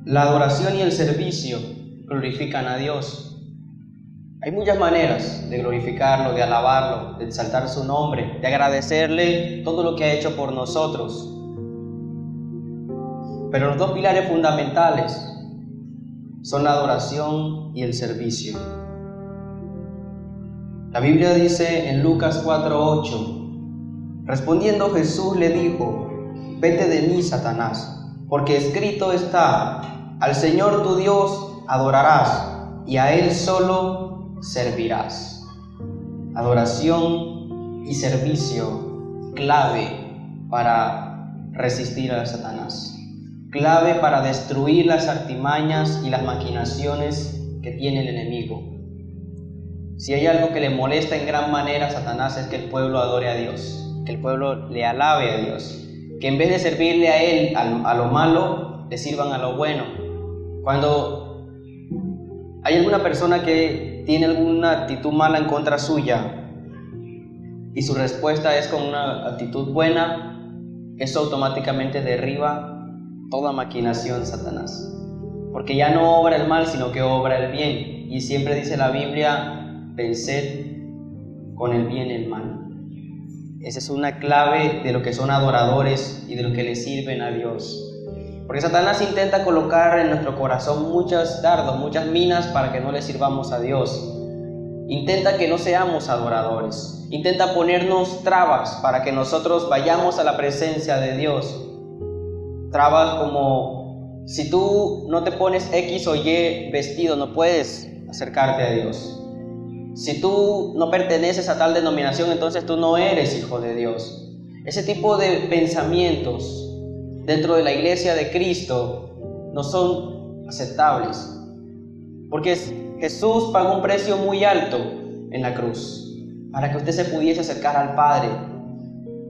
la adoración y el servicio glorifican a Dios. Hay muchas maneras de glorificarlo, de alabarlo, de exaltar su nombre, de agradecerle todo lo que ha hecho por nosotros. Pero los dos pilares fundamentales son la adoración y el servicio. La Biblia dice en Lucas 4:8, respondiendo Jesús le dijo: vete de mí, Satanás, porque escrito está: al Señor tu Dios adorarás y a Él solo servirás. Adoración y servicio, clave para resistir a Satanás, clave para destruir las artimañas y las maquinaciones que tiene el enemigo. Si hay algo que le molesta en gran manera a Satanás es que el pueblo adore a Dios, que el pueblo le alabe a Dios, que en vez de servirle a Él, a lo malo, le sirvan a lo bueno. Cuando hay alguna persona que tiene alguna actitud mala en contra suya y su respuesta es con una actitud buena, eso automáticamente derriba toda maquinación Satanás, porque ya no obra el mal, sino que obra el bien. Y siempre dice la Biblia: venced con el bien el mal. Esa es una clave de lo que son adoradores y de lo que le sirven a Dios. Porque Satanás intenta colocar en nuestro corazón muchos dardos, muchas minas para que no le sirvamos a Dios. Intenta que no seamos adoradores. Intenta ponernos trabas para que nosotros vayamos a la presencia de Dios. Trabas como: si tú no te pones X o Y vestido, no puedes acercarte a Dios. Si tú no perteneces a tal denominación, entonces tú no eres hijo de Dios. Ese tipo de pensamientos dentro de la iglesia de Cristo no son aceptables, porque Jesús pagó un precio muy alto en la cruz para que usted se pudiese acercar al Padre.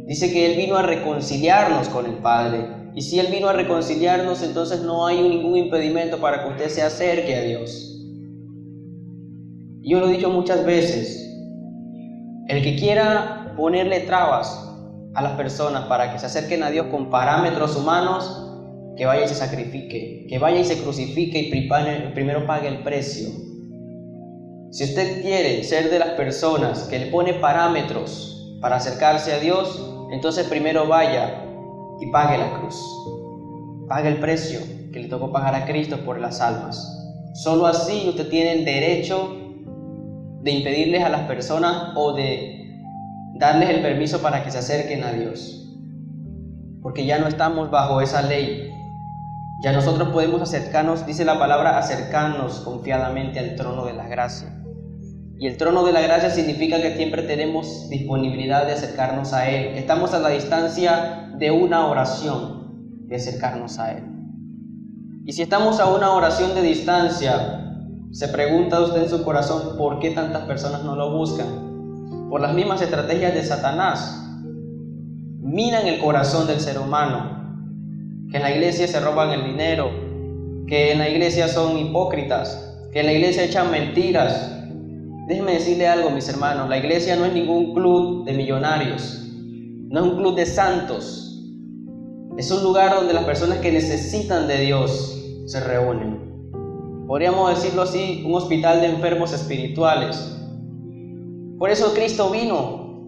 Dice que Él vino a reconciliarnos con el Padre, y si Él vino a reconciliarnos, entonces no hay ningún impedimento para que usted se acerque a Dios. Yo lo he dicho muchas veces: el que quiera ponerle trabas a las personas para que se acerquen a Dios con parámetros humanos, que vaya y se sacrifique, que vaya y se crucifique y primero pague el precio. Si usted quiere ser de las personas que le pone parámetros para acercarse a Dios, entonces primero vaya y pague la cruz, pague el precio que le tocó pagar a Cristo por las almas. Solo así usted tiene el derecho de impedirles a las personas o de darles el permiso para que se acerquen a Dios, porque ya no estamos bajo esa ley. Ya nosotros podemos acercarnos, dice la palabra, acercarnos confiadamente al trono de la gracia. Y el trono de la gracia significa que siempre tenemos disponibilidad de acercarnos a Él, que estamos a la distancia de una oración de acercarnos a Él. Y si estamos a una oración de distancia, se pregunta usted en su corazón: ¿por qué tantas personas no lo buscan? Por las mismas estrategias de Satanás. Minan el corazón del ser humano, que en la iglesia se roban el dinero, que en la iglesia son hipócritas, que en la iglesia echan mentiras. Déjenme decirle algo, mis hermanos: la iglesia no es ningún club de millonarios, no es un club de santos. Es un lugar donde las personas que necesitan de Dios se reúnen. Podríamos decirlo así: un hospital de enfermos espirituales. Por eso Cristo vino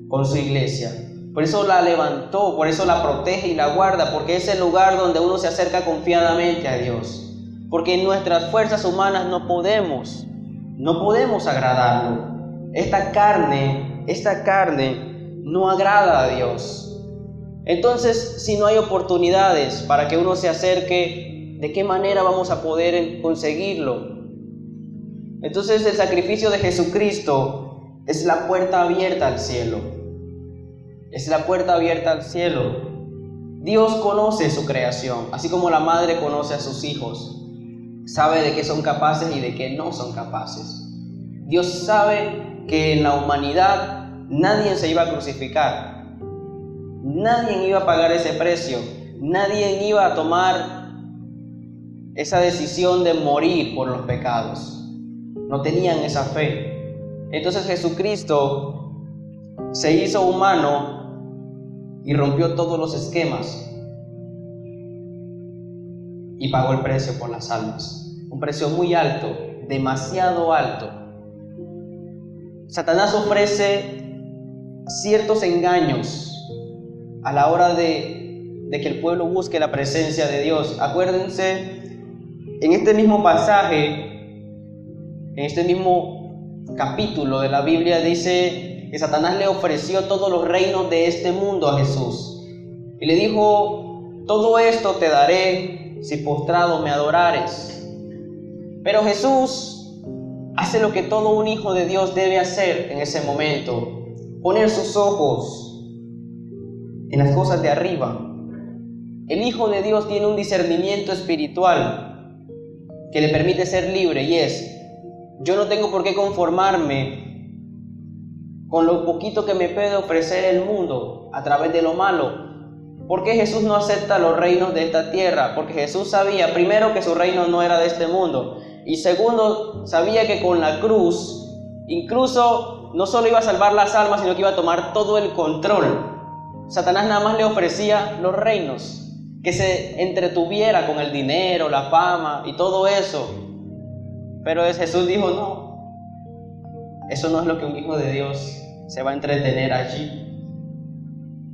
con su iglesia, por eso la levantó, por eso la protege y la guarda, porque es el lugar donde uno se acerca confiadamente a Dios. Porque en nuestras fuerzas humanas no podemos agradarlo. Esta carne no agrada a Dios. Entonces, si no hay oportunidades para que uno se acerque, ¿de qué manera vamos a poder conseguirlo? Entonces el sacrificio de Jesucristo es la puerta abierta al cielo. Es la puerta abierta al cielo. Dios conoce su creación, así como la madre conoce a sus hijos. Sabe de qué son capaces y de qué no son capaces. Dios sabe que en la humanidad nadie se iba a crucificar. Nadie iba a pagar ese precio. Nadie iba a tomar esa decisión de morir por los pecados. No tenían esa fe. Entonces Jesucristo se hizo humano y rompió todos los esquemas. y pagó el precio por las almas. Un precio muy alto, demasiado alto. Satanás ofrece ciertos engaños a la hora de que el pueblo busque la presencia de Dios. Acuérdense, en este mismo pasaje, en este mismo capítulo de la Biblia, dice que Satanás le ofreció todos los reinos de este mundo a Jesús. Y le dijo: todo esto te daré si postrado me adorares. Pero Jesús hace lo que todo un hijo de Dios debe hacer en ese momento: poner sus ojos en las cosas de arriba. El Hijo de Dios tiene un discernimiento espiritual que le permite ser libre, y es: yo no tengo por qué conformarme con lo poquito que me puede ofrecer el mundo a través de lo malo. ¿Por qué Jesús no acepta los reinos de esta tierra? Porque Jesús sabía, primero, que su reino no era de este mundo, y segundo, sabía que con la cruz, incluso no solo iba a salvar las almas, sino que iba a tomar todo el control. Satanás nada más le ofrecía los reinos, que se entretuviera con el dinero, la fama y todo eso. Pero Jesús dijo: no, eso no es lo que un hijo de Dios se va a entretener allí.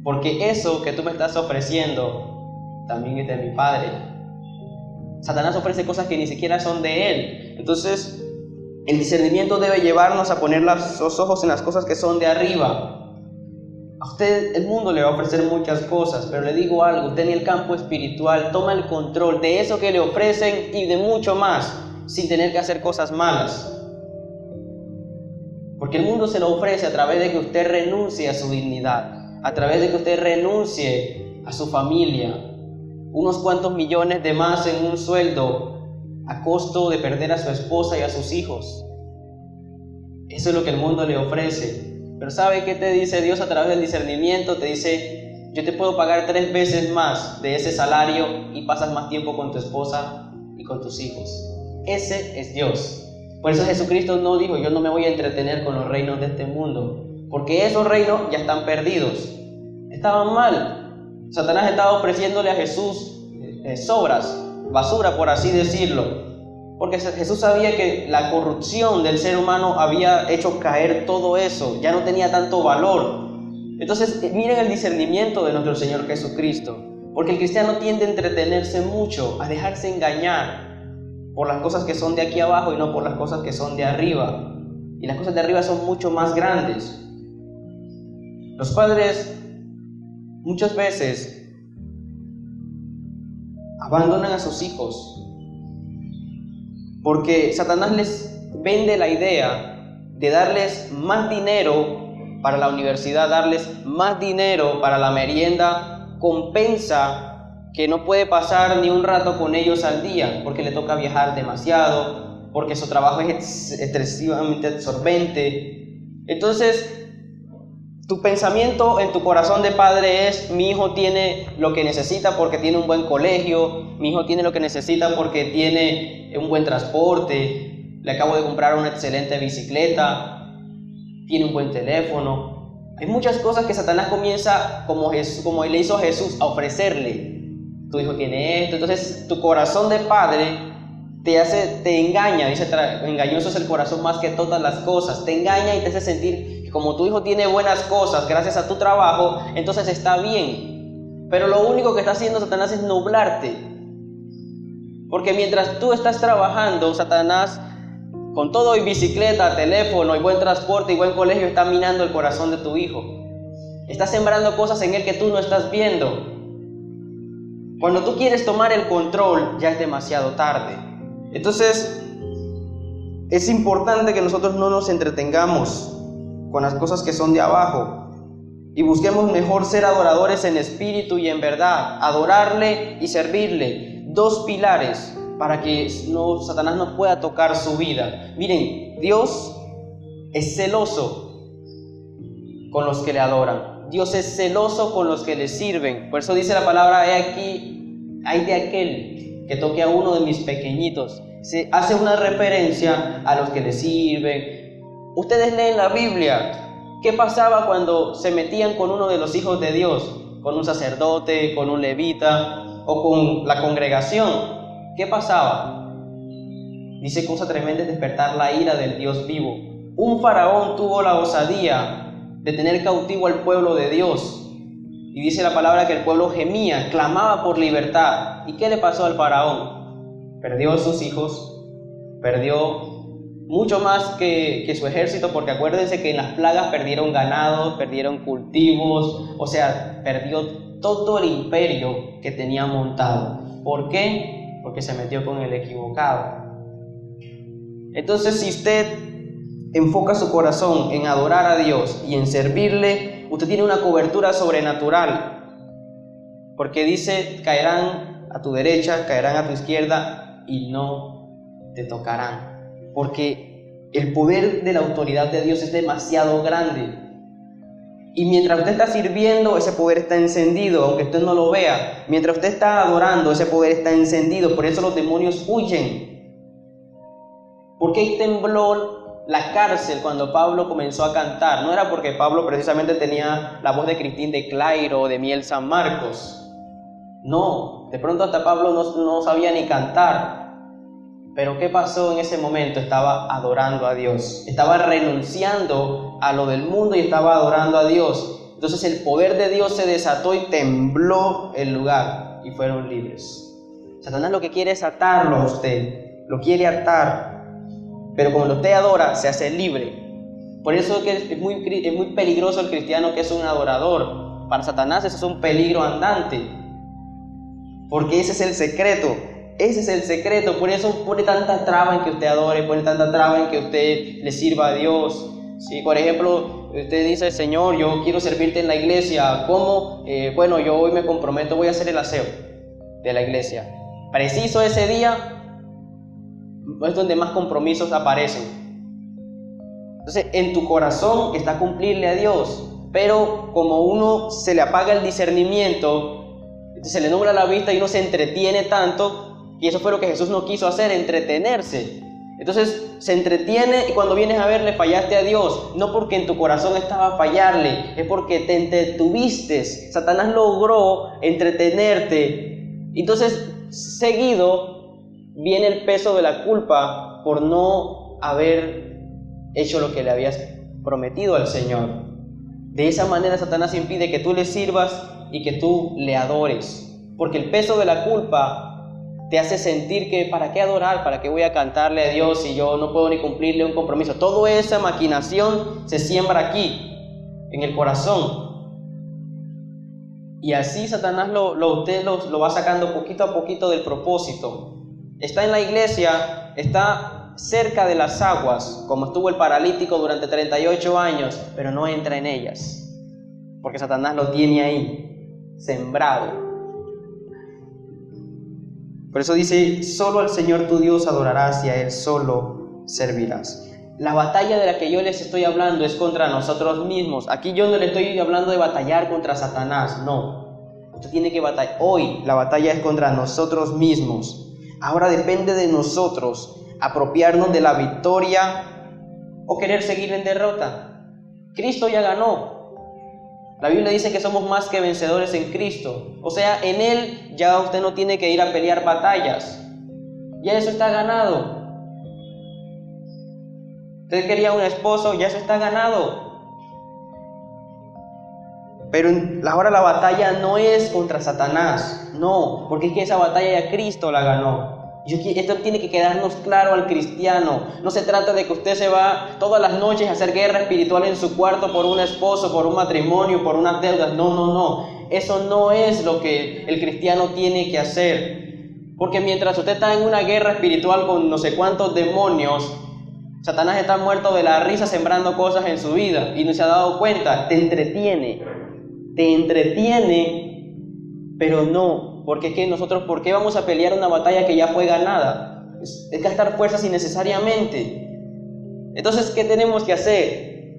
Porque eso que tú me estás ofreciendo también es de mi Padre. Satanás ofrece cosas que ni siquiera son de Él. Entonces, el discernimiento debe llevarnos a poner los ojos en las cosas que son de arriba. A usted el mundo le va a ofrecer muchas cosas, pero le digo algo: usted en el campo espiritual toma el control de eso que le ofrecen y de mucho más, sin tener que hacer cosas malas. Porque el mundo se lo ofrece a través de que usted renuncie a su dignidad, a través de que usted renuncie a su familia, unos cuantos millones de más en un sueldo a costo de perder a su esposa y a sus hijos. Eso es lo que el mundo le ofrece. Pero ¿sabe qué te dice Dios a través del discernimiento? Te dice: yo te puedo pagar 3 veces más de ese salario y pasas más tiempo con tu esposa y con tus hijos. Ese es Dios. Por eso Jesucristo no dijo: yo no me voy a entretener con los reinos de este mundo, porque esos reinos ya están perdidos. Estaban mal. Satanás estaba ofreciéndole a Jesús sobras, basura, por así decirlo, porque Jesús sabía que la corrupción del ser humano había hecho caer todo eso, ya no tenía tanto valor. Entonces, miren el discernimiento de nuestro Señor Jesucristo, porque el cristiano tiende a entretenerse mucho, a dejarse engañar por las cosas que son de aquí abajo y no por las cosas que son de arriba. Y las cosas de arriba son mucho más grandes. Los padres muchas veces abandonan a sus hijos porque Satanás les vende la idea de darles más dinero para la universidad, darles más dinero para la merienda. Compensa que no puede pasar ni un rato con ellos al día porque le toca viajar demasiado, porque su trabajo es excesivamente absorbente. Entonces, tu pensamiento en tu corazón de padre es: mi hijo tiene lo que necesita porque tiene un buen colegio, mi hijo tiene lo que necesita porque tiene un buen transporte, le acabo de comprar una excelente bicicleta, tiene un buen teléfono. Hay muchas cosas que Satanás comienza, como le hizo a Jesús, a ofrecerle. Tu hijo tiene esto. Entonces tu corazón de padre te engaña. Dice: engañoso es el corazón más que todas las cosas. Te engaña y te hace sentir que como tu hijo tiene buenas cosas gracias a tu trabajo, entonces está bien. Pero lo único que está haciendo Satanás es nublarte. Porque mientras tú estás trabajando, Satanás, con todo y bicicleta, teléfono y buen transporte y buen colegio, está minando el corazón de tu hijo. Está sembrando cosas en él que tú no estás viendo. Cuando tú quieres tomar el control, ya es demasiado tarde. Entonces, es importante que nosotros no nos entretengamos con las cosas que son de abajo y busquemos mejor ser adoradores en espíritu y en verdad, adorarle y servirle. 2 pilares para que Satanás no pueda tocar su vida. Miren, Dios es celoso con los que le adoran. Dios es celoso con los que le sirven. Por eso dice la palabra: he aquí, hay de aquel que toque a uno de mis pequeñitos. Se hace una referencia a los que le sirven. Ustedes leen la Biblia. ¿Qué pasaba cuando se metían con uno de los hijos de Dios? Con un sacerdote, con un levita o con la congregación. ¿Qué pasaba? Dice, cosa tremenda es despertar la ira del Dios vivo. Un faraón tuvo la osadía de tener cautivo al pueblo de Dios. Y dice la palabra que el pueblo gemía, clamaba por libertad. ¿Y qué le pasó al faraón? Perdió a sus hijos, perdió mucho más que su ejército, porque acuérdense que en las plagas perdieron ganados, perdieron cultivos, o sea, perdió todo el imperio que tenía montado. ¿Por qué? Porque se metió con el equivocado. Entonces, si usted enfoca su corazón en adorar a Dios y en servirle, usted tiene una cobertura sobrenatural. Porque dice, caerán a tu derecha, caerán a tu izquierda y no te tocarán. Porque el poder de la autoridad de Dios es demasiado grande. Y mientras usted está sirviendo, ese poder está encendido, aunque usted no lo vea. Mientras usted está adorando, ese poder está encendido. Por eso los demonios huyen. ¿Por qué tembló la cárcel cuando Pablo comenzó a cantar? No era porque Pablo precisamente tenía la voz de Cristín de Clairo o de Miel San Marcos. No, de pronto hasta Pablo no sabía ni cantar. Pero ¿qué pasó en ese momento? Estaba adorando a Dios. Estaba renunciando a lo del mundo y estaba adorando a Dios. Entonces el poder de Dios se desató y tembló el lugar y fueron libres. Satanás lo que quiere es atarlo a usted. Lo quiere atar. Pero cuando usted adora, se hace libre. Por eso es muy peligroso el cristiano que es un adorador. Para Satanás eso es un peligro andante. Porque ese es el secreto. Ese es el secreto. Por eso pone tanta traba en que usted adore, pone tanta traba en que usted le sirva a Dios. ¿Sí? Por ejemplo, usted dice, Señor, yo quiero servirte en la iglesia. ¿Cómo? Bueno, yo hoy me comprometo, voy a hacer el aseo de la iglesia. Preciso ese día es donde más compromisos aparecen. Entonces, en tu corazón está cumplirle a Dios. Pero como uno se le apaga el discernimiento, se le nubla la vista y uno se entretiene tanto. Y eso fue lo que Jesús no quiso hacer, entretenerse. Entonces se entretiene y cuando vienes a ver le fallaste a Dios. No porque en tu corazón estaba fallarle, es porque te entretuviste. Satanás logró entretenerte. Entonces seguido viene el peso de la culpa por no haber hecho lo que le habías prometido al Señor. De esa manera Satanás impide que tú le sirvas y que tú le adores. Porque el peso de la culpa te hace sentir que ¿para qué adorar? ¿Para qué voy a cantarle a Dios si yo no puedo ni cumplirle un compromiso? Toda esa maquinación se siembra aquí, en el corazón. Y así Satanás usted lo va sacando poquito a poquito del propósito. Está en la iglesia, está cerca de las aguas, como estuvo el paralítico durante 38 años, pero no entra en ellas. Porque Satanás lo tiene ahí, sembrado. Por eso dice, solo al Señor tu Dios adorarás y a Él solo servirás. La batalla de la que yo les estoy hablando es contra nosotros mismos. Aquí yo no le estoy hablando de batallar contra Satanás, no. Usted tiene que batallar. Hoy la batalla es contra nosotros mismos. Ahora depende de nosotros apropiarnos de la victoria o querer seguir en derrota. Cristo ya ganó. La Biblia dice que somos más que vencedores en Cristo. O sea, en Él ya usted no tiene que ir a pelear batallas. Ya eso está ganado. Usted quería un esposo, ya eso está ganado. Pero ahora la batalla no es contra Satanás. No, porque es que esa batalla ya Cristo la ganó. Esto tiene que quedarnos claro al cristiano. No se trata de que usted se va todas las noches a hacer guerra espiritual en su cuarto por un esposo, por un matrimonio, por unas deudas. No. Eso no es lo que el cristiano tiene que hacer. Porque mientras usted está en una guerra espiritual con no sé cuántos demonios, Satanás está muerto de la risa sembrando cosas en su vida y no se ha dado cuenta. Te entretiene, pero no. Porque es que nosotros, ¿por qué vamos a pelear una batalla que ya fue ganada? Es gastar fuerzas innecesariamente. Entonces, ¿qué tenemos que hacer?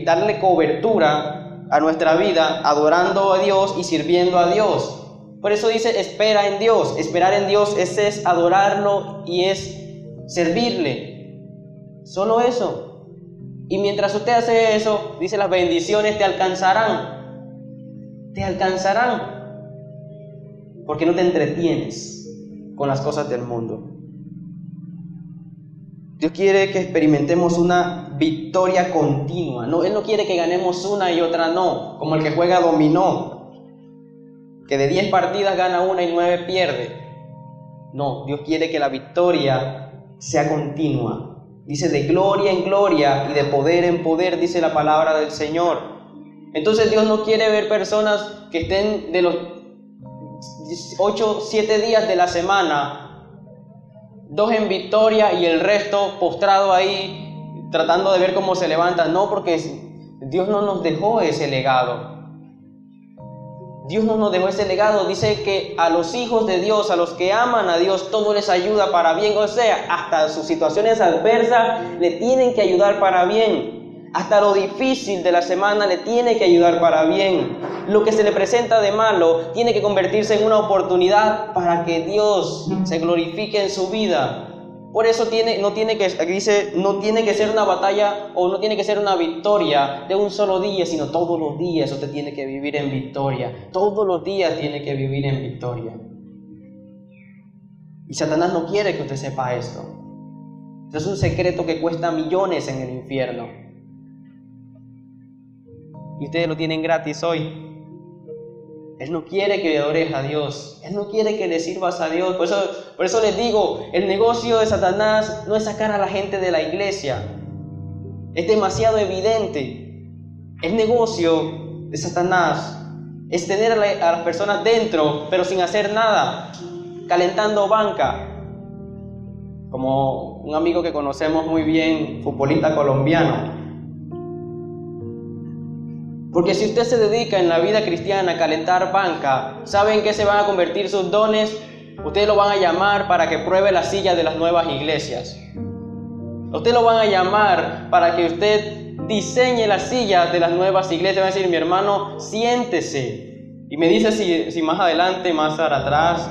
Darle cobertura a nuestra vida, adorando a Dios y sirviendo a Dios. Por eso dice, espera en Dios. Esperar en Dios es adorarlo y es servirle. Solo eso. Y mientras usted hace eso, dice, las bendiciones te alcanzarán. Te alcanzarán. Porque no te entretienes. con las cosas del mundo. Dios quiere que experimentemos una victoria continua. No, Él no quiere que ganemos una y otra no, como el que juega dominó, que de 10 partidas gana una y 9 pierde. No, Dios quiere que la victoria sea continua. Dice de gloria en gloria y de poder en poder, dice la palabra del Señor. Entonces Dios no quiere ver personas que estén de los 8, 7 días de la semana, 2 en victoria y el resto postrado ahí, tratando de ver cómo se levantan. No, porque Dios no nos dejó ese legado. Dios no nos dejó ese legado. Dice que a los hijos de Dios, a los que aman a Dios, todo les ayuda para bien. O sea, hasta sus situaciones adversas le tienen que ayudar para bien. Hasta lo difícil de la semana le tiene que ayudar para bien. Lo que se le presenta de malo tiene que convertirse en una oportunidad para que Dios se glorifique en su vida. Por eso no tiene que ser una batalla o no tiene que ser una victoria de un solo día, sino todos los días usted tiene que vivir en victoria. Todos los días tiene que vivir en victoria. Y Satanás no quiere que usted sepa esto. Esto es un secreto que cuesta millones en el infierno. Y ustedes lo tienen gratis hoy. Él no quiere que adores a Dios. Él no quiere que le sirvas a Dios. Por eso les digo, el negocio de Satanás no es sacar a la gente de la iglesia. Es demasiado evidente. El negocio de Satanás es tener a las personas dentro, pero sin hacer nada, calentando banca. Como un amigo que conocemos muy bien, futbolista colombiano. Porque si usted se dedica en la vida cristiana a calentar banca, ¿saben qué se van a convertir sus dones? Ustedes lo van a llamar para que pruebe la silla de las nuevas iglesias. Ustedes lo van a llamar para que usted diseñe las sillas de las nuevas iglesias. Va a decir, mi hermano, siéntese. Y me dice si más adelante, más para atrás,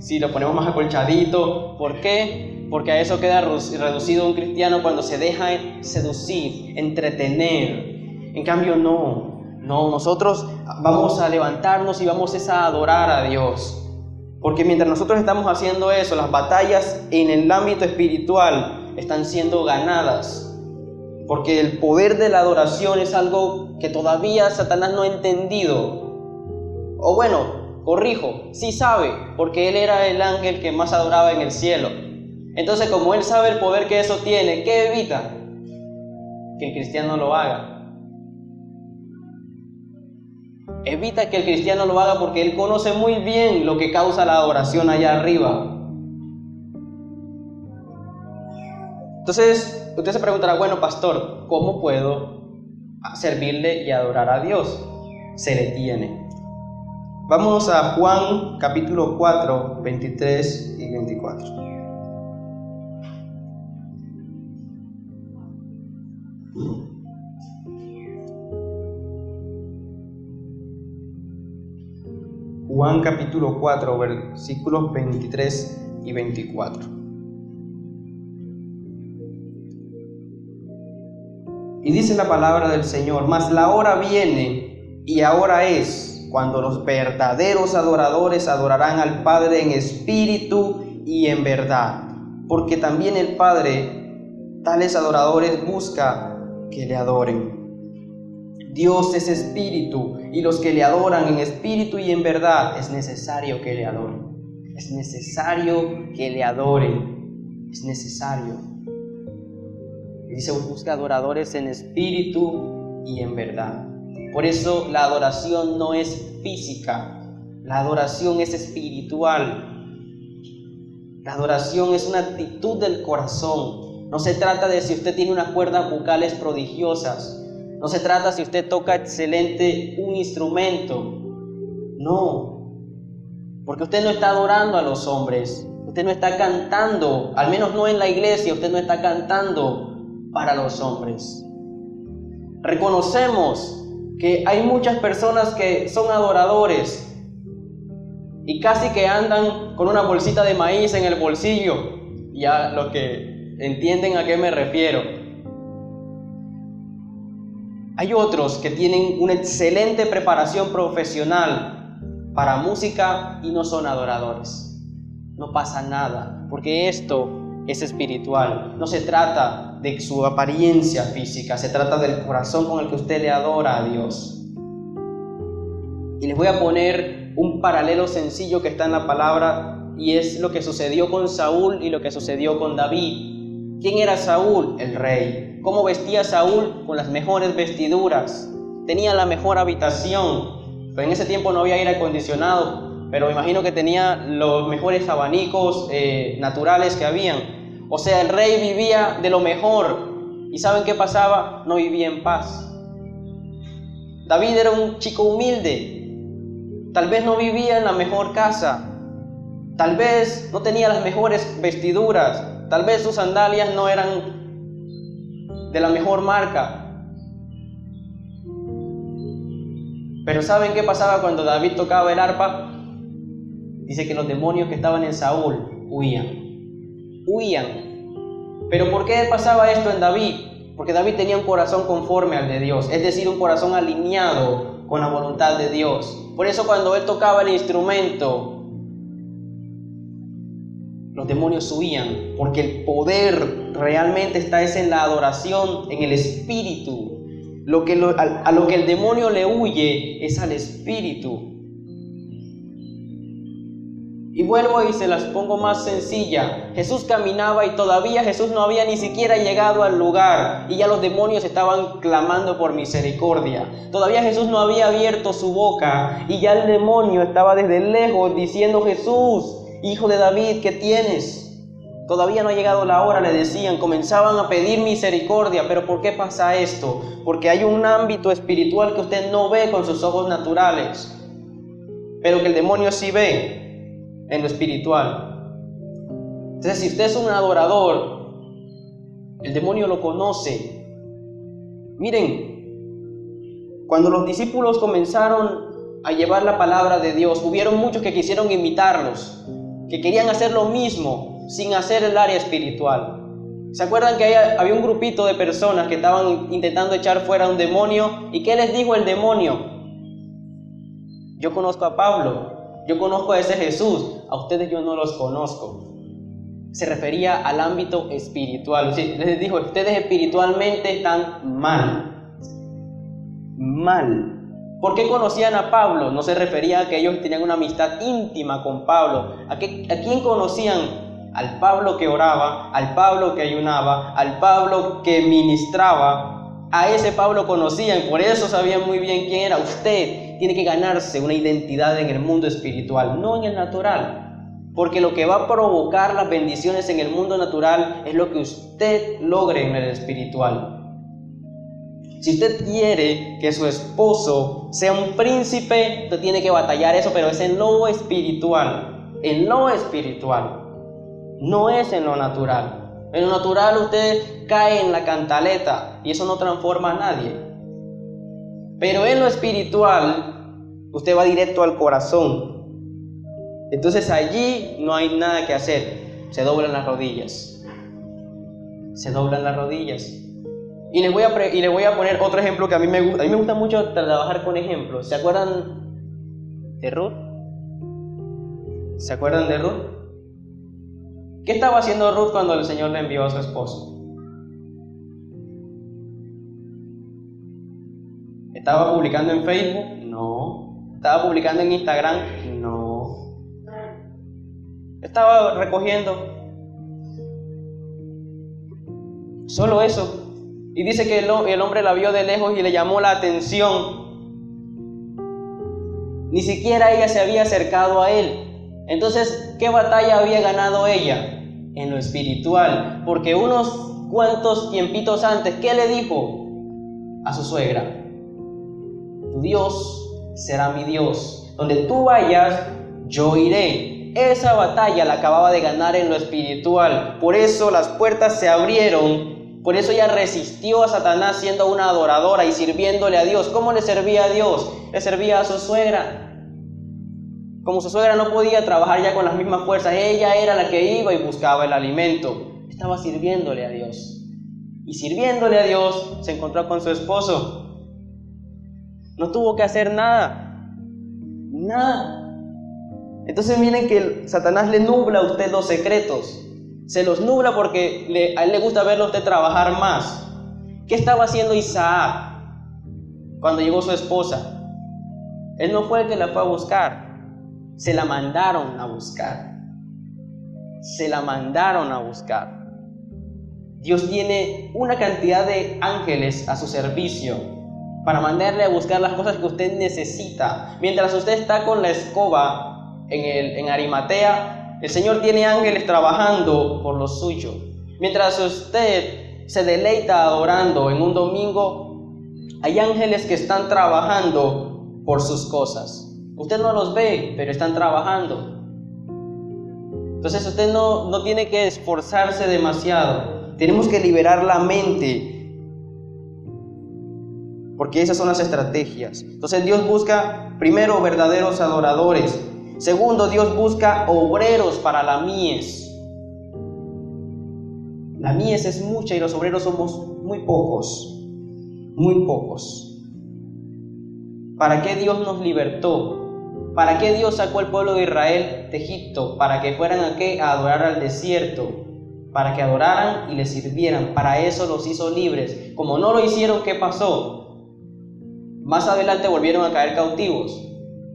si lo ponemos más acolchadito. ¿Por qué? Porque a eso queda reducido un cristiano cuando se deja seducir, entretener. En cambio, no, nosotros vamos a levantarnos y vamos a adorar a Dios. Porque mientras nosotros estamos haciendo eso, las batallas en el ámbito espiritual están siendo ganadas. Porque el poder de la adoración es algo que todavía Satanás no ha entendido. O bueno, corrijo, sí sabe, porque él era el ángel que más adoraba en el cielo. Entonces, como él sabe el poder que eso tiene, ¿qué evita? Que el cristiano lo haga. Evita que el cristiano lo haga porque él conoce muy bien lo que causa la adoración allá arriba. Entonces, usted se preguntará, bueno, pastor, ¿cómo puedo servirle y adorar a Dios? Se le tiene. Vamos a Juan capítulo 4, 23 y 24. Juan capítulo 4, versículos 23 y 24. Y dice la palabra del Señor, mas la hora viene y ahora es cuando los verdaderos adoradores adorarán al Padre en espíritu y en verdad, porque también el Padre tales adoradores busca que le adoren. Dios es espíritu, y los que le adoran en espíritu y en verdad es necesario que le adoren. Es necesario que le adoren. Es necesario. Y dice, busca adoradores en espíritu y en verdad. Por eso la adoración no es física, la adoración es espiritual. La adoración es una actitud del corazón. No se trata de si usted tiene unas cuerdas vocales prodigiosas. No se trata si usted toca excelente un instrumento. No, porque usted no está adorando a los hombres. Usted no está cantando, al menos no en la iglesia, usted no está cantando para los hombres. Reconocemos que hay muchas personas que son adoradores y casi que andan con una bolsita de maíz en el bolsillo. Ya los que entienden a qué me refiero. Hay otros que tienen una excelente preparación profesional para música y no son adoradores. no pasa nada, porque esto es espiritual. No se trata de su apariencia física, se trata del corazón con el que usted le adora a Dios. Y les voy a poner un paralelo sencillo que está en la palabra, y es lo que sucedió con Saúl y lo que sucedió con David. ¿Quién era Saúl? El rey. ¿Cómo vestía Saúl? Con las mejores vestiduras. Tenía la mejor habitación. Pero en ese tiempo no había aire acondicionado, pero me imagino que tenía los mejores abanicos naturales que habían. O sea, el rey vivía de lo mejor. ¿Y saben qué pasaba? No vivía en paz. David era un chico humilde. Tal vez no vivía en la mejor casa. Tal vez no tenía las mejores vestiduras. Tal vez sus sandalias no eran de la mejor marca. Pero ¿saben qué pasaba cuando David tocaba el arpa? Dice que los demonios que estaban en Saúl huían. ¿Pero por qué pasaba esto en David? Porque David tenía un corazón conforme al de Dios, es decir, un corazón alineado con la voluntad de Dios. Por eso cuando él tocaba el instrumento, los demonios huían, porque el poder realmente está en la adoración, en el espíritu. A lo que el demonio le huye es al espíritu. Y vuelvo y se las pongo más sencilla. Jesús caminaba y todavía Jesús no había ni siquiera llegado al lugar y ya los demonios estaban clamando por misericordia. Todavía Jesús no había abierto su boca y ya el demonio estaba desde lejos diciendo: Jesús, hijo de David, ¿qué tienes? Todavía no ha llegado la hora, le decían, comenzaban a pedir misericordia. ¿Pero por qué pasa esto? Porque hay un ámbito espiritual que usted no ve con sus ojos naturales, pero que el demonio sí ve en lo espiritual. Entonces, si usted es un adorador, el demonio lo conoce. Miren, cuando los discípulos comenzaron a llevar la palabra de Dios, hubieron muchos que quisieron imitarlos, que querían hacer lo mismo sin hacer el área espiritual. ¿Se acuerdan que había un grupito de personas que estaban intentando echar fuera a un demonio? ¿Y qué les dijo el demonio? Yo conozco a Pablo, yo conozco a ese Jesús, a ustedes yo no los conozco. Se refería al ámbito espiritual. Les dijo: ustedes espiritualmente están mal. ¿Por qué conocían a Pablo? No se refería a que ellos tenían una amistad íntima con Pablo. ¿A quién conocían? Al Pablo que oraba, al Pablo que ayunaba, al Pablo que ministraba. A ese Pablo conocían, por eso sabían muy bien quién era. Usted tiene que ganarse una identidad en el mundo espiritual, no en el natural. Porque lo que va a provocar las bendiciones en el mundo natural es lo que usted logre en el espiritual. Si usted quiere que su esposo sea un príncipe, usted tiene que batallar eso, pero es en lo espiritual. En lo espiritual. No es en lo natural. En lo natural usted cae en la cantaleta y eso no transforma a nadie. Pero en lo espiritual usted va directo al corazón. Entonces allí no hay nada que hacer. Se doblan las rodillas. Y les voy a poner otro ejemplo que a mí me gusta. A mí me gusta mucho trabajar con ejemplos. ¿Se acuerdan de Ruth? ¿Qué estaba haciendo Ruth cuando el Señor le envió a su esposo? ¿Estaba publicando en Facebook? No. ¿Estaba publicando en Instagram? No. Estaba recogiendo. Solo eso. Y dice que el hombre la vio de lejos y le llamó la atención. Ni siquiera ella se había acercado a él. Entonces, ¿qué batalla había ganado ella? En lo espiritual. Porque unos cuantos tiempitos antes, ¿qué le dijo a su suegra? Tu Dios será mi Dios. Donde tú vayas, yo iré. Esa batalla la acababa de ganar en lo espiritual. Por eso las puertas se abrieron. Por eso ella resistió a Satanás siendo una adoradora y sirviéndole a Dios. ¿Cómo le servía a Dios? Le servía a su suegra. Como su suegra no podía trabajar ya con las mismas fuerzas, ella era la que iba y buscaba el alimento. Estaba sirviéndole a Dios. Y sirviéndole a Dios se encontró con su esposo. No tuvo que hacer nada. Entonces miren que Satanás le nubla a usted los secretos. Se los nubla porque a él le gusta verlo a usted trabajar más. ¿Qué estaba haciendo Isaac cuando llegó su esposa? Él no fue el que la fue a buscar. Se la mandaron a buscar. Se la mandaron a buscar. Dios tiene una cantidad de ángeles a su servicio para mandarle a buscar las cosas que usted necesita. Mientras usted está con la escoba en Arimatea, el Señor tiene ángeles trabajando por lo suyo. Mientras usted se deleita adorando en un domingo, hay ángeles que están trabajando por sus cosas. Usted no los ve, pero están trabajando. Entonces usted no tiene que esforzarse demasiado. Tenemos que liberar la mente, porque esas son las estrategias. Entonces Dios busca, primero, verdaderos adoradores. Segundo, Dios busca obreros para la mies. La mies es mucha y los obreros somos muy pocos. Muy pocos. ¿Para qué Dios nos libertó? ¿Para qué Dios sacó al pueblo de Israel de Egipto? ¿Para que fueran a adorar al desierto? Para que adoraran y le sirvieran. Para eso los hizo libres. Como no lo hicieron, ¿qué pasó? Más adelante volvieron a caer cautivos.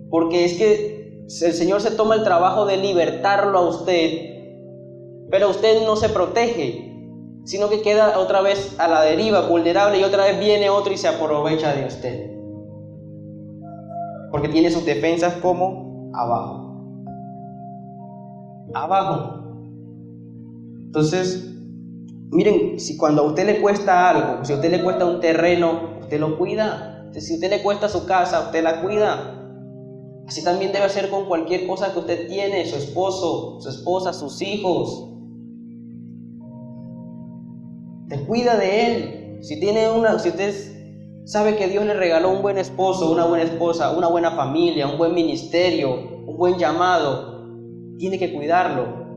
Porque es que el Señor se toma el trabajo de libertarlo a usted, pero usted no se protege, sino que queda otra vez a la deriva, vulnerable, y otra vez viene otro y se aprovecha de usted. Porque tiene sus defensas como abajo. Abajo. Entonces, miren, si cuando a usted le cuesta algo, si a usted le cuesta un terreno, usted lo cuida. Si a usted le cuesta su casa, usted la cuida. Así también debe hacer con cualquier cosa que usted tiene, su esposo, su esposa, sus hijos. Te cuida de él. Si usted sabe que Dios le regaló un buen esposo, una buena esposa, una buena familia, un buen ministerio, un buen llamado, tiene que cuidarlo.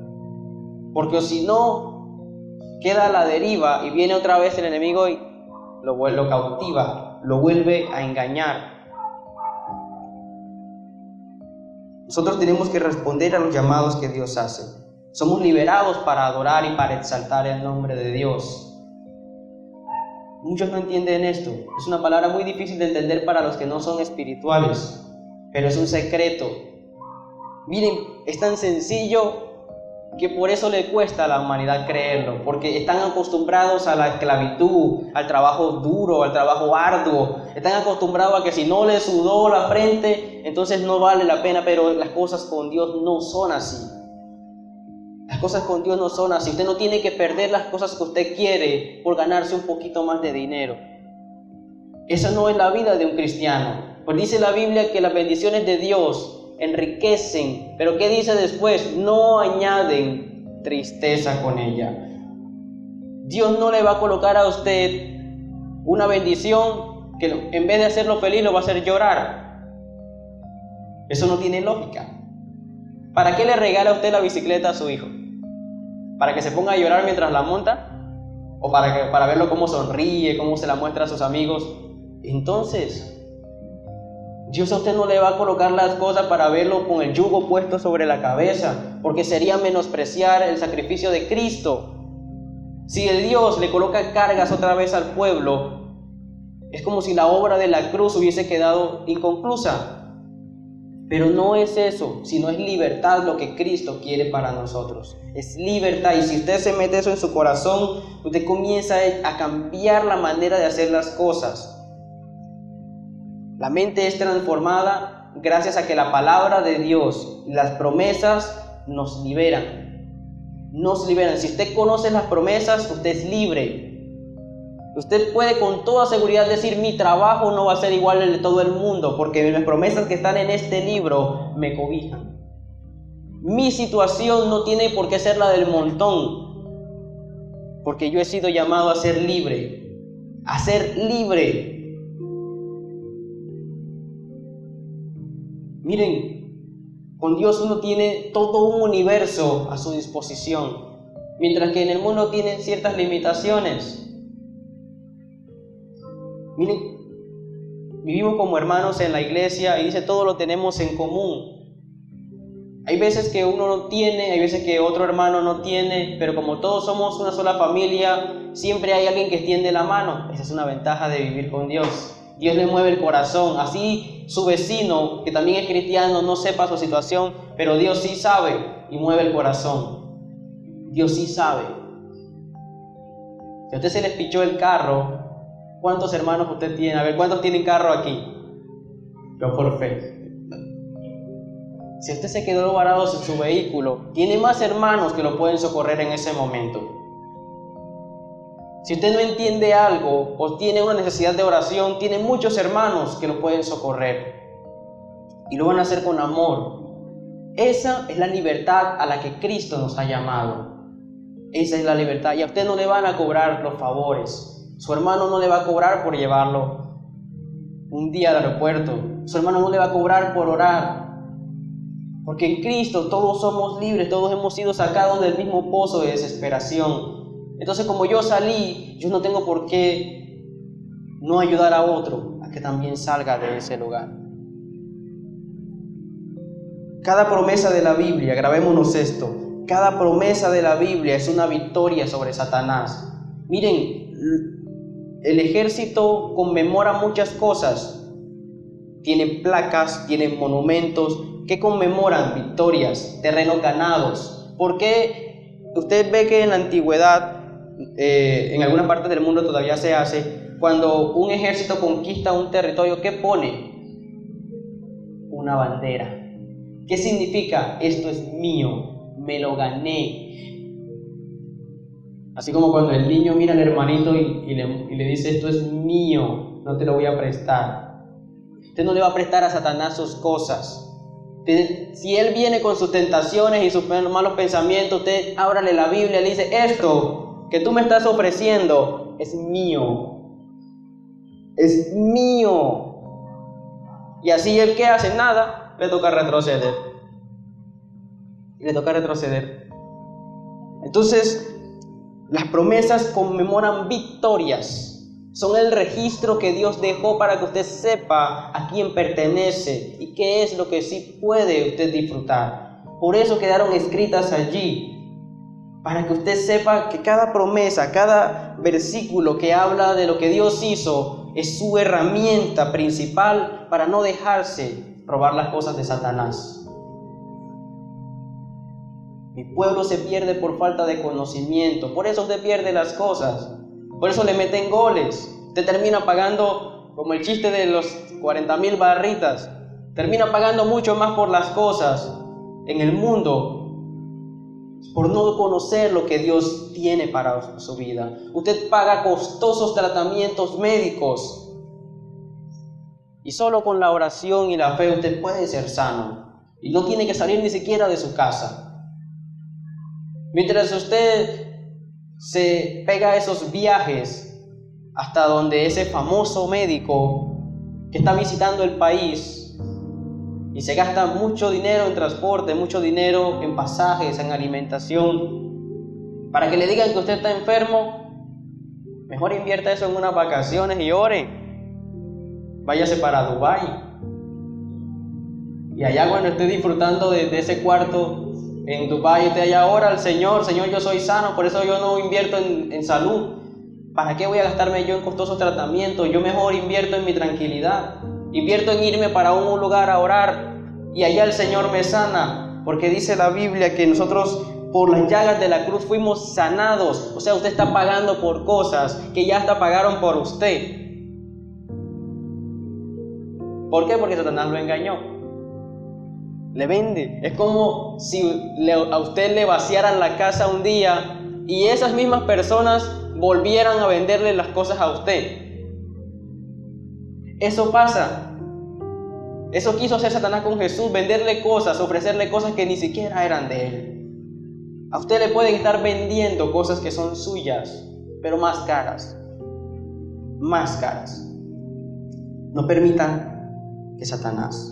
Porque si no, queda a la deriva y viene otra vez el enemigo y lo cautiva, lo vuelve a engañar. Nosotros tenemos que responder a los llamados que Dios hace. Somos liberados para adorar y para exaltar el nombre de Dios. Muchos no entienden esto. Es una palabra muy difícil de entender para los que no son espirituales, pero es un secreto. Miren, es tan sencillo que por eso le cuesta a la humanidad creerlo, porque están acostumbrados a la esclavitud, al trabajo duro, al trabajo arduo. Están acostumbrados a que si no le sudó la frente, entonces no vale la pena, pero las cosas con Dios no son así. Las cosas con Dios no son así. Usted no tiene que perder las cosas que usted quiere por ganarse un poquito más de dinero. Esa no es la vida de un cristiano. Pues dice la Biblia que las bendiciones de Dios enriquecen, pero ¿qué dice después? No añaden tristeza con ella. Dios no le va a colocar a usted una bendición que en vez de hacerlo feliz lo va a hacer llorar. Eso no tiene lógica. ¿Para qué le regala a usted la bicicleta a su hijo? ¿Para que se ponga a llorar mientras la monta? ¿O para verlo cómo sonríe, cómo se la muestra a sus amigos? Entonces, Dios a usted no le va a colocar las cosas para verlo con el yugo puesto sobre la cabeza, porque sería menospreciar el sacrificio de Cristo. Si el Dios le coloca cargas otra vez al pueblo, es como si la obra de la cruz hubiese quedado inconclusa. Pero no es eso, sino es libertad lo que Cristo quiere para nosotros. Es libertad, y si usted se mete eso en su corazón, usted comienza a cambiar la manera de hacer las cosas. La mente es transformada gracias a que la palabra de Dios y las promesas nos liberan. Nos liberan. Si usted conoce las promesas, usted es libre. Usted puede con toda seguridad decir: mi trabajo no va a ser igual al de todo el mundo, porque las promesas que están en este libro me cobijan. Mi situación no tiene por qué ser la del montón, porque yo he sido llamado a ser libre. A ser libre. Miren, con Dios uno tiene todo un universo a su disposición, mientras que en el mundo tiene ciertas limitaciones. Miren, vivimos como hermanos en la iglesia y dice todo lo tenemos en común. Hay veces que uno no tiene, hay veces que otro hermano no tiene, pero como todos somos una sola familia, siempre hay alguien que extiende la mano. Esa es una ventaja de vivir con Dios. Dios le mueve el corazón. Así su vecino, que también es cristiano, no sepa su situación, pero Dios sí sabe y mueve el corazón. Dios sí sabe. Si a usted se les pichó el carro, ¿cuántos hermanos usted tiene? A ver, ¿cuántos tienen carro aquí? Yo por fe. Si usted se quedó varado en su vehículo, tiene más hermanos que lo pueden socorrer en ese momento. Si usted no entiende algo o tiene una necesidad de oración, tiene muchos hermanos que lo pueden socorrer. Y lo van a hacer con amor. Esa es la libertad a la que Cristo nos ha llamado. Esa es la libertad. Y a usted no le van a cobrar los favores. Su hermano no le va a cobrar por llevarlo un día al aeropuerto. Su hermano no le va a cobrar por orar. Porque en Cristo todos somos libres, todos hemos sido sacados del mismo pozo de desesperación. Entonces, como yo salí, yo no tengo por qué no ayudar a otro a que también salga de ese lugar. Cada promesa de la Biblia, grabémonos esto, cada promesa de la Biblia es una victoria sobre Satanás. Miren, el ejército conmemora muchas cosas. Tiene placas, tiene monumentos que conmemoran victorias, terrenos ganados. ¿Por qué usted ve que en la antigüedad, en alguna parte del mundo todavía se hace, cuando un ejército conquista un territorio, ¿qué pone? Una bandera. ¿Qué significa? Esto es mío, me lo gané. Así como cuando el niño mira al hermanito y le dice, esto es mío, no te lo voy a prestar. Usted no le va a prestar a Satanás sus cosas. Si él viene con sus tentaciones y sus malos pensamientos, usted ábrale la Biblia y le dice, esto que tú me estás ofreciendo es mío. Es mío. Y así él, ¿qué hace? Nada, le toca retroceder. Le toca retroceder. Entonces, las promesas conmemoran victorias. Son el registro que Dios dejó para que usted sepa a quién pertenece y qué es lo que sí puede usted disfrutar. Por eso quedaron escritas allí, para que usted sepa que cada promesa, cada versículo que habla de lo que Dios hizo es su herramienta principal para no dejarse robar las cosas de Satanás. Mi pueblo se pierde por falta de conocimiento, por eso usted pierde las cosas. Por eso le meten goles. Usted termina pagando, como el chiste de los 40,000 barritas, termina pagando mucho más por las cosas en el mundo, por no conocer lo que Dios tiene para su vida. Usted paga costosos tratamientos médicos y solo con la oración y la fe usted puede ser sano y no tiene que salir ni siquiera de su casa. Mientras usted se pega esos viajes hasta donde ese famoso médico que está visitando el país y se gasta mucho dinero en transporte, mucho dinero en pasajes, en alimentación, para que le digan que usted está enfermo, mejor invierta eso en unas vacaciones y ore. Váyase para Dubái y allá cuando esté disfrutando de ese cuarto en Dubái, usted allá ora al Señor, yo soy sano, por eso yo no invierto en salud. ¿Para qué voy a gastarme yo en costosos tratamientos? Yo mejor invierto en mi tranquilidad. Invierto en irme para un lugar a orar y allá el Señor me sana. Porque dice la Biblia que nosotros por las llagas de la cruz fuimos sanados. O sea, usted está pagando por cosas que ya hasta pagaron por usted. ¿Por qué? Porque Satanás lo engañó. Le vende. Es como si a usted le vaciaran la casa un día y esas mismas personas volvieran a venderle las cosas a usted. Eso pasa. Eso quiso hacer Satanás con Jesús, venderle cosas, ofrecerle cosas que ni siquiera eran de él. A usted le pueden estar vendiendo cosas que son suyas, pero más caras. Más caras. No permitan que Satanás.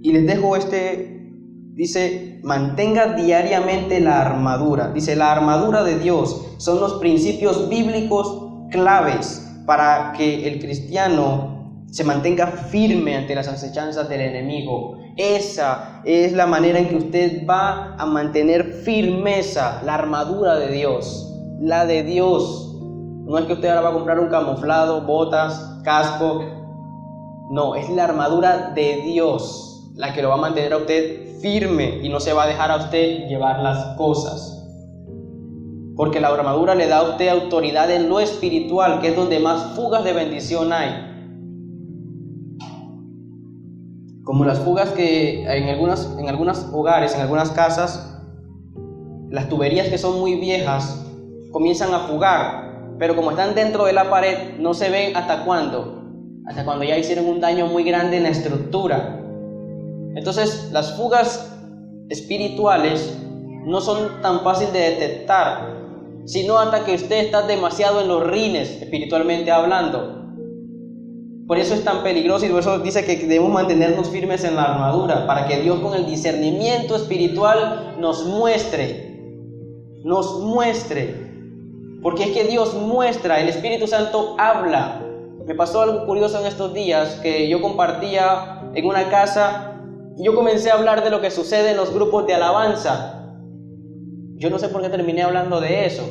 Y les dejo dice, mantenga diariamente la armadura. Dice, la armadura de Dios son los principios bíblicos claves para que el cristiano se mantenga firme ante las acechanzas del enemigo. Esa es la manera en que usted va a mantener firmeza, la armadura de Dios, la de Dios. No es que usted ahora va a comprar un camuflado, botas, casco. No, es la armadura de Dios la que lo va a mantener a usted firme y no se va a dejar a usted llevar las cosas. Porque la armadura le da a usted autoridad en lo espiritual, que es donde más fugas de bendición hay. Como las fugas que en algunos hogares, en algunas casas, las tuberías que son muy viejas comienzan a fugar, pero como están dentro de la pared, no se ven hasta cuándo ya hicieron un daño muy grande en la estructura. Entonces, las fugas espirituales no son tan fáciles de detectar, sino hasta que usted está demasiado en los rines, espiritualmente hablando. Por eso es tan peligroso y por eso dice que debemos mantenernos firmes en la armadura, para que Dios con el discernimiento espiritual nos muestre. Porque es que Dios muestra, el Espíritu Santo habla. Me pasó algo curioso en estos días, que yo compartía en una casa y yo comencé a hablar de lo que sucede en los grupos de alabanza. Yo no sé por qué terminé hablando de eso.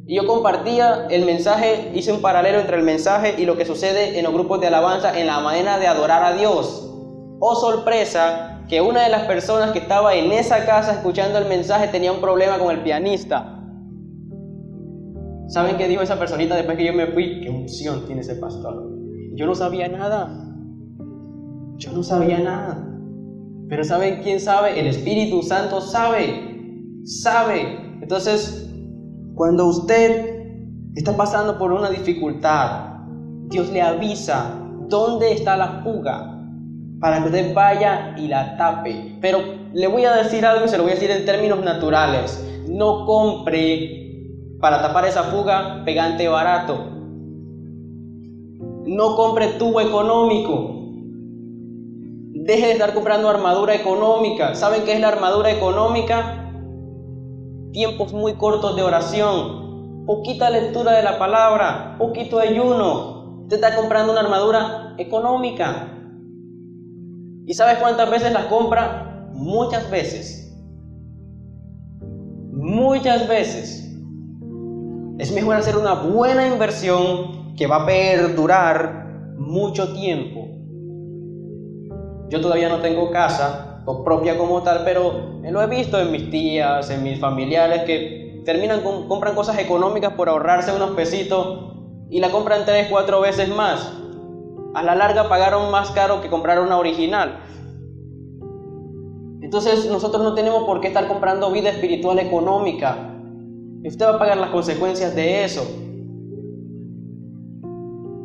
Y yo compartía el mensaje, hice un paralelo entre el mensaje y lo que sucede en los grupos de alabanza en la manera de adorar a Dios. Oh sorpresa, que una de las personas que estaba en esa casa escuchando el mensaje tenía un problema con el pianista. ¿Saben qué dijo esa personita después que yo me fui? ¿Qué unción tiene ese pastor? Yo no sabía nada. Pero ¿saben quién sabe? El Espíritu Santo sabe. Entonces, cuando usted está pasando por una dificultad, Dios le avisa dónde está la fuga para que usted vaya y la tape. Pero le voy a decir algo y se lo voy a decir en términos naturales. No compre para tapar esa fuga pegante barato. No compre tubo económico. Deje de estar comprando armadura económica. ¿Saben qué es la armadura económica? Tiempos muy cortos de oración, poquita lectura de la palabra, poquito ayuno. Usted está comprando una armadura económica. ¿Y sabes cuántas veces las compra? Muchas veces. Es mejor hacer una buena inversión que va a perdurar mucho tiempo. Yo todavía no tengo casa propia como tal, pero lo he visto en mis tías, en mis familiares que compran cosas económicas por ahorrarse unos pesitos y la compran 3-4 veces más. A la larga pagaron más caro que comprar una original. Entonces nosotros no tenemos por qué estar comprando vida espiritual económica. Y usted va a pagar las consecuencias de eso.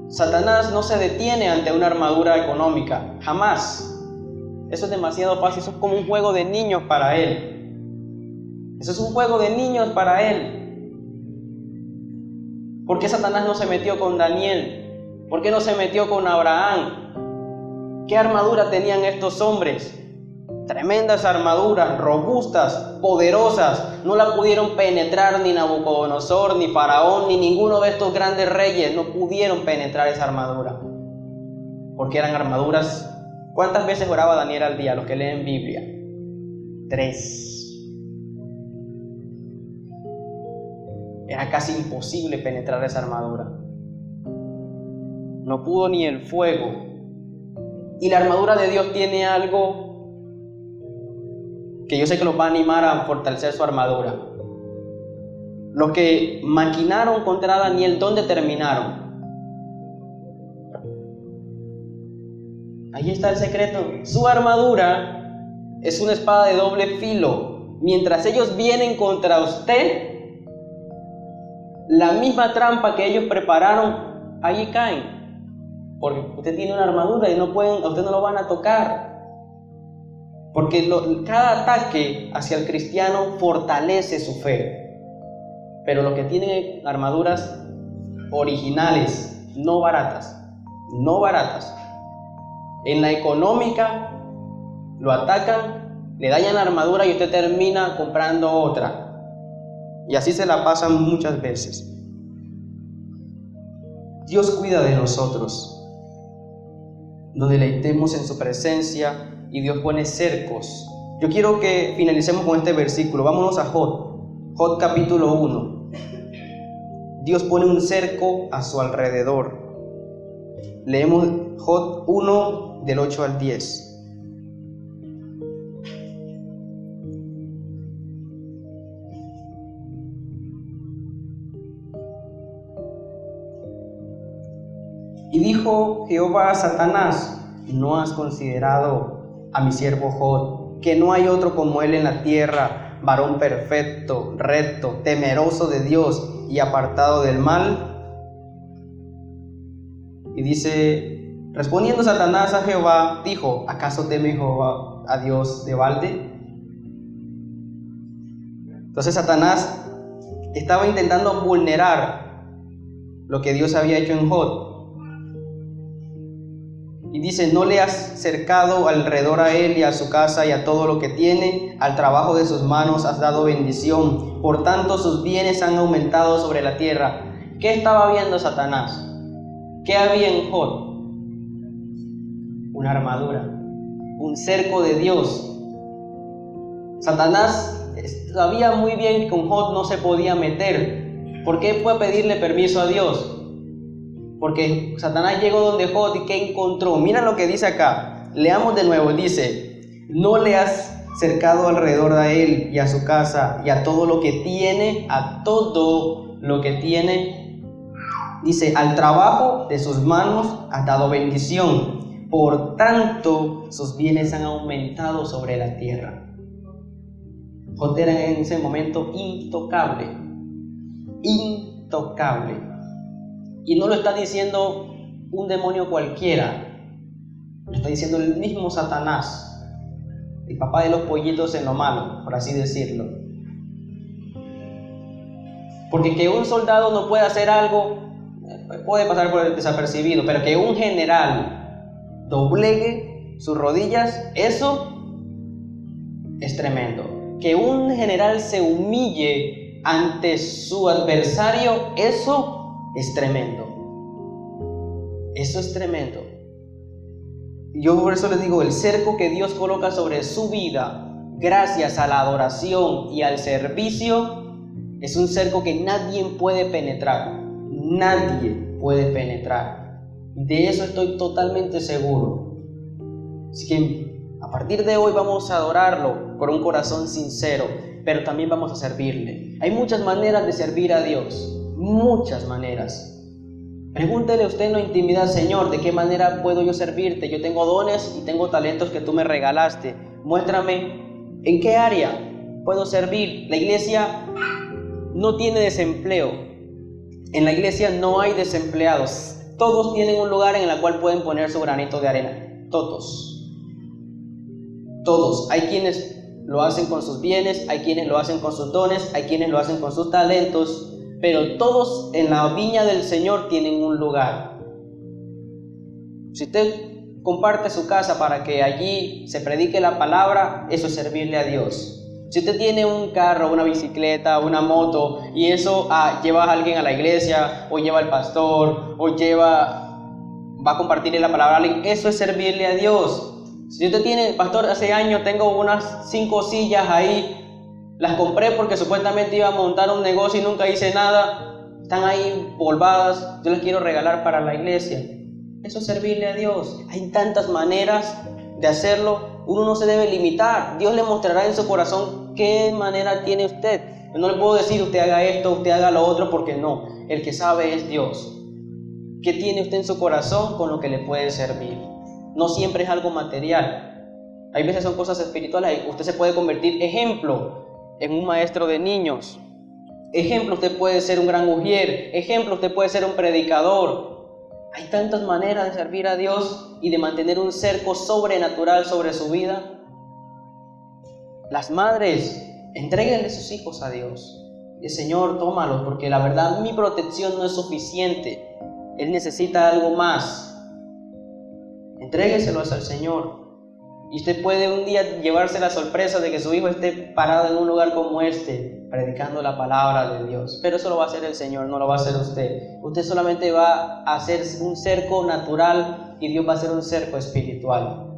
Satanás no se detiene ante una armadura económica, jamás. Eso es demasiado fácil, eso es como un juego de niños para él. ¿Por qué Satanás no se metió con Daniel? ¿Por qué no se metió con Abraham? ¿Qué armadura tenían estos hombres? Tremendas armaduras, robustas, poderosas. No la pudieron penetrar ni Nabucodonosor, ni Faraón, ni ninguno de estos grandes reyes. No pudieron penetrar esa armadura. Porque eran armaduras. ¿Cuántas veces oraba Daniel al día? Los que leen Biblia. 3. Era casi imposible penetrar esa armadura. No pudo ni el fuego. Y la armadura de Dios tiene algo que yo sé que los va a animar a fortalecer su armadura. Los que maquinaron contra Daniel, ¿dónde terminaron? Ahí está el secreto. Su armadura es una espada de doble filo. Mientras ellos vienen contra usted, la misma trampa que ellos prepararon, ahí caen. Porque usted tiene una armadura y a usted no lo van a tocar. Porque cada ataque hacia el cristiano fortalece su fe. Pero los que tienen armaduras originales, no baratas. En la económica lo atacan, le dañan la armadura y usted termina comprando otra. Y así se la pasan muchas veces. Dios cuida de nosotros. nos deleitemos en su presencia y Dios pone cercos. Yo quiero que finalicemos con este versículo. Vámonos a Job capítulo 1. Dios pone un cerco a su alrededor. Leemos Job 1 del 8 al 10. Y dijo Jehová a Satanás: ¿no has considerado a mi siervo Job, que no hay otro como él en la tierra, varón perfecto, recto, temeroso de Dios y apartado del mal? Y dice, respondiendo Satanás a Jehová, dijo: ¿acaso teme Jehová a Dios de balde? Entonces Satanás estaba intentando vulnerar lo que Dios había hecho en Job. Y dice: no le has cercado alrededor a él y a su casa y a todo lo que tiene, al trabajo de sus manos has dado bendición, por tanto sus bienes han aumentado sobre la tierra. ¿Qué estaba viendo Satanás? ¿Qué había en Job? Una armadura, un cerco de Dios. Satanás sabía muy bien que con Job no se podía meter. ¿Por qué fue a pedirle permiso a Dios? Porque Satanás llegó donde Job y ¿qué encontró? Mira lo que dice acá. Leamos de nuevo. Dice: no le has cercado alrededor a él y a su casa y a todo lo que tiene, a todo lo que tiene. Dice: al trabajo de sus manos has dado bendición, por tanto sus bienes han aumentado sobre la tierra. Job era en ese momento intocable. Intocable. Y no lo está diciendo un demonio cualquiera, lo está diciendo el mismo Satanás, el papá de los pollitos en lo malo, por así decirlo. Porque que un soldado no pueda hacer algo, puede pasar por el desapercibido, pero que un general doblegue sus rodillas, eso es tremendo. Que un general se humille ante su adversario, eso es tremendo. Eso es tremendo. Yo por eso les digo, el cerco que Dios coloca sobre su vida, gracias a la adoración y al servicio, es un cerco que nadie puede penetrar. Nadie puede penetrar. De eso estoy totalmente seguro. Así que a partir de hoy vamos a adorarlo con un corazón sincero, pero también vamos a servirle. Hay muchas maneras de servir a Dios. Muchas maneras. Pregúntele usted en la intimidad: Señor, ¿de qué manera puedo yo servirte? Yo tengo dones y tengo talentos que tú me regalaste. Muéstrame en qué área puedo servir. La iglesia no tiene desempleo. En la iglesia no hay desempleados. Todos tienen un lugar en el cual pueden poner su granito de arena. Todos. Todos. Hay quienes lo hacen con sus bienes, hay quienes lo hacen con sus dones, hay quienes lo hacen con sus talentos. Pero todos en la viña del Señor tienen un lugar. Si usted comparte su casa para que allí se predique la palabra, eso es servirle a Dios. Si usted tiene un carro, una bicicleta, una moto y eso lleva a alguien a la iglesia, o lleva al pastor, o va a compartirle la palabra a alguien, eso es servirle a Dios. Si usted tiene, pastor, hace años tengo unas 5 sillas ahí, las compré porque supuestamente iba a montar un negocio y nunca hice nada. Están ahí polvadas, yo las quiero regalar para la iglesia. Eso es servirle a Dios. Hay tantas maneras de hacerlo. Uno no se debe limitar. Dios le mostrará en su corazón qué manera tiene usted. Yo no le puedo decir: usted haga esto, usted haga lo otro, porque no. El que sabe es Dios. ¿Qué tiene usted en su corazón con lo que le puede servir? No siempre es algo material. Hay veces son cosas espirituales. Usted se puede convertir, ejemplo, en un maestro de niños. Ejemplo, usted puede ser un gran ujier. Ejemplo, usted puede ser un predicador. Hay tantas maneras de servir a Dios y de mantener un cerco sobrenatural sobre su vida. Las madres, entréguenle sus hijos a Dios. Y Señor, tómalos, porque la verdad mi protección no es suficiente. Él necesita algo más. Entrégueselos al Señor. Y usted puede un día llevarse la sorpresa de que su hijo esté parado en un lugar como este, predicando la palabra de Dios. Pero eso lo va a hacer el Señor, no lo va a hacer usted. Usted solamente va a hacer un cerco natural y Dios va a hacer un cerco espiritual.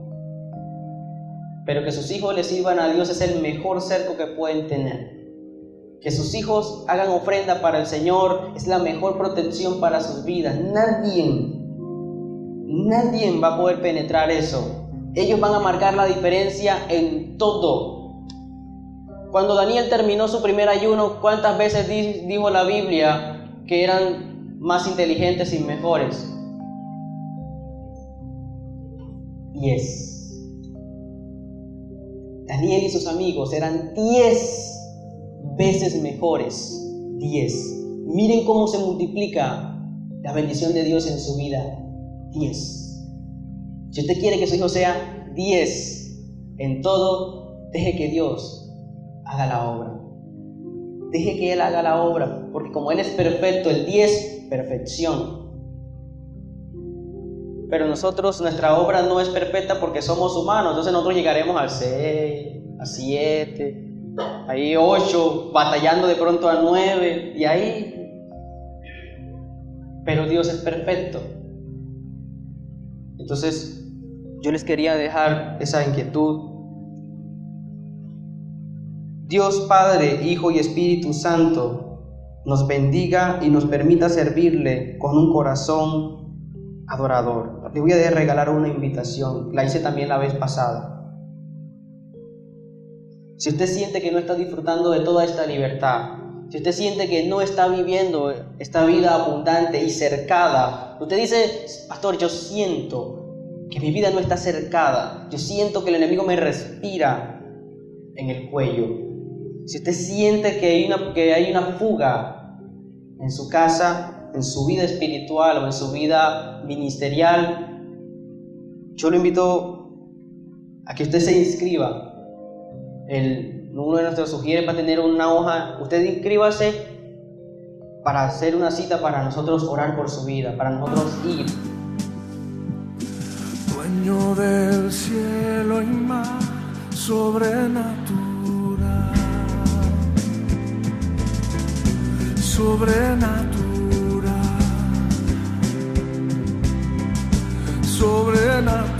Pero que sus hijos le sirvan a Dios es el mejor cerco que pueden tener. Que sus hijos hagan ofrenda para el Señor es la mejor protección para sus vidas. Nadie va a poder penetrar eso. Ellos van a marcar la diferencia en todo. Cuando Daniel terminó su primer ayuno, ¿cuántas veces dijo la Biblia que eran más inteligentes y mejores? 10. Daniel y sus amigos eran 10 veces mejores. 10. Miren cómo se multiplica la bendición de Dios en su vida. 10. Si usted quiere que su hijo sea 10 en todo, deje que Dios haga la obra. Deje que Él haga la obra, porque como Él es perfecto, el 10, perfección. Pero nuestra obra no es perfecta porque somos humanos. Entonces nosotros llegaremos al 6, a 7, ahí 8, batallando de pronto a 9, y ahí. Pero Dios es perfecto. Entonces yo les quería dejar esa inquietud. Dios Padre, Hijo y Espíritu Santo nos bendiga y nos permita servirle con un corazón adorador. Le voy a regalar una invitación, la hice también la vez pasada. Si usted siente que no está disfrutando de toda esta libertad, si usted siente que no está viviendo esta vida abundante y cercada, usted dice: pastor, yo siento que mi vida no está cercada, yo siento que el enemigo me respira en el cuello. Si usted siente que hay una fuga en su casa, en su vida espiritual o en su vida ministerial, yo lo invito a que usted se inscriba. Uno de nuestros sugieres para tener una hoja. Usted inscríbase para hacer una cita para nosotros orar por su vida, para nosotros ir. Dueño del cielo y mar, sobrenatural, sobrenatural, sobrenatural.